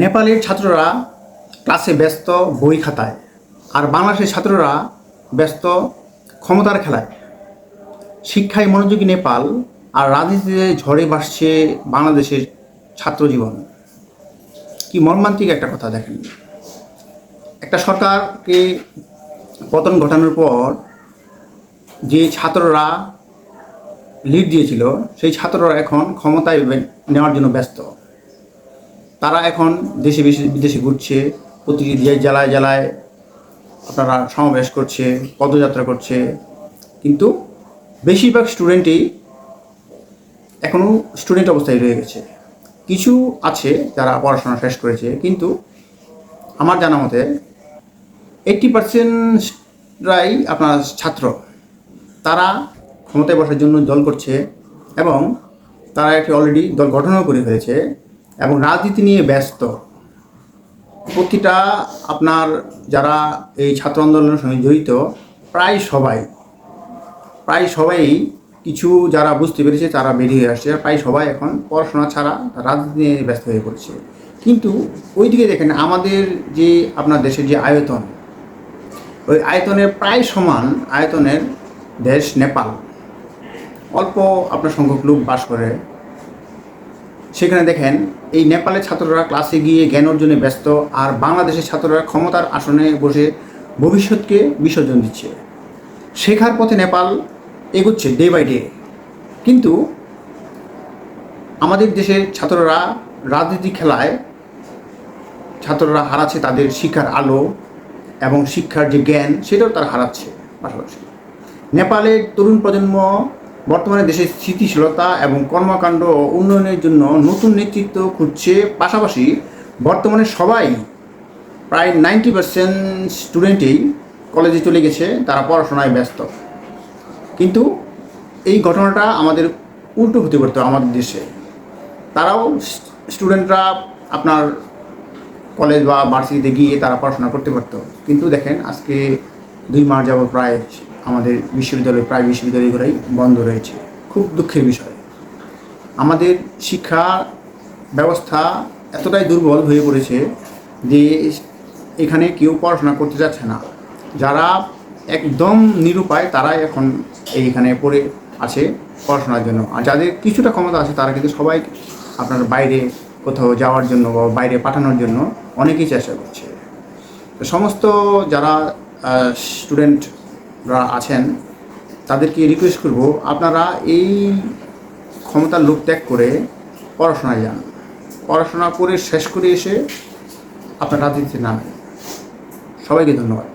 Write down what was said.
নেপালের ছাত্ররা ক্লাসে ব্যস্ত বই খাতায়, আর বাংলাদেশের ছাত্ররা ব্যস্ত ক্ষমতার খেলায়। শিক্ষায় মনোযোগী নেপাল আর রাজনীতিতে ঝড়ে ভাসছে বাংলাদেশের ছাত্র জীবন। কি মর্মান্তিক একটা কথা! দেখেন, একটা সরকারকে পতন ঘটানোর পর যে ছাত্ররা লিড দিয়েছিল, সেই ছাত্ররা এখন ক্ষমতায় নেওয়ার জন্য ব্যস্ত। তারা এখন দেশে বিদেশে ঘুরছে, প্রতিটি জেলায় জেলায় আপনারা সমাবেশ করছে, পদযাত্রা করছে, কিন্তু বেশিরভাগ স্টুডেন্টই এখনও স্টুডেন্ট অবস্থায় রয়ে গেছে। কিছু আছে যারা পড়াশোনা শেষ করেছে, কিন্তু আমার জানা মতে 80%রাই আপনার ছাত্র। তারা ক্ষমতায় বসার জন্য দল করছে এবং তারা একটি অলরেডি দল গঠনও করে ফেলেছে এবং রাজনীতি নিয়ে ব্যস্ত। প্রতিটা আপনার যারা এই ছাত্র আন্দোলনের সঙ্গে জড়িত প্রায় সবাই কিছু যারা বুঝতে পেরেছে তারা বেরিয়ে আসছে, প্রায় সবাই এখন পড়াশোনা ছাড়া রাজনীতি নিয়ে ব্যস্ত হয়ে পড়ছে। কিন্তু ওইদিকে দেখেন, আমাদের যে আপনার দেশের যে আয়তন, ওই আয়তনের প্রায় সমান আয়তনের দেশ নেপাল। অল্প আপনার সংখ্যক লোক বাস করে সেখানে। দেখেন, এই নেপালের ছাত্ররা ক্লাসে গিয়ে জ্ঞান অর্জনে ব্যস্ত, আর বাংলাদেশের ছাত্ররা ক্ষমতার আসনে বসে ভবিষ্যৎকে বিসর্জন দিচ্ছে। শেখার পথে নেপাল এগোচ্ছে ডে বাই ডে, কিন্তু আমাদের দেশের ছাত্ররা রাজনীতি খেলায় ছাত্ররা হারাচ্ছে তাদের শিক্ষার আলো এবং শিক্ষার যে জ্ঞান, সেটাও তারা হারাচ্ছে। পাশাপাশি নেপালের তরুণ প্রজন্ম বর্তমানে দেশের স্থিতিশীলতা এবং কর্মকাণ্ড ও উন্নয়নের জন্য নতুন নেতৃত্ব খুঁজছে। পাশাপাশি বর্তমানে সবাই প্রায় 90% স্টুডেন্টই কলেজে চলে গেছে, তারা পড়াশোনায় ব্যস্ত। কিন্তু এই ঘটনাটা আমাদের উল্টো হতে পারতো আমাদের দেশে। তারাও স্টুডেন্টরা আপনার কলেজ বা ভার্সিটিতে গিয়ে তারা পড়াশোনা করতে পারতো। কিন্তু দেখেন, আজকে 2 মাস যাবত প্রায় আমাদের প্রায় বিশ্ববিদ্যালয়গুলোই বন্ধ রয়েছে। খুব দুঃখের বিষয়। আমাদের শিক্ষা ব্যবস্থা এতটাই দুর্বল হয়ে পড়েছে যে এখানে কেউ পড়াশোনা করতে যাচ্ছে না। যারা একদম নিরুপায় তারাই এখন এইখানে পড়ে আছে পড়াশোনার জন্য, আর যাদের কিছুটা ক্ষমতা আছে তারা কিন্তু সবাই আপনার বাইরে কোথাও যাওয়ার জন্য বা বাইরে পাঠানোর জন্য অনেকেই চেষ্টা করছে। তো সমস্ত যারা স্টুডেন্টরা আছেন তাদেরকে রিকোয়েস্ট করব, আপনারা এই ক্ষমতার লোভ ত্যাগ করে পড়াশোনায় যান। পড়াশোনা করে শেষ করে এসে আপনার রাজনীতিতে নামেন। সবাইকে ধন্যবাদ।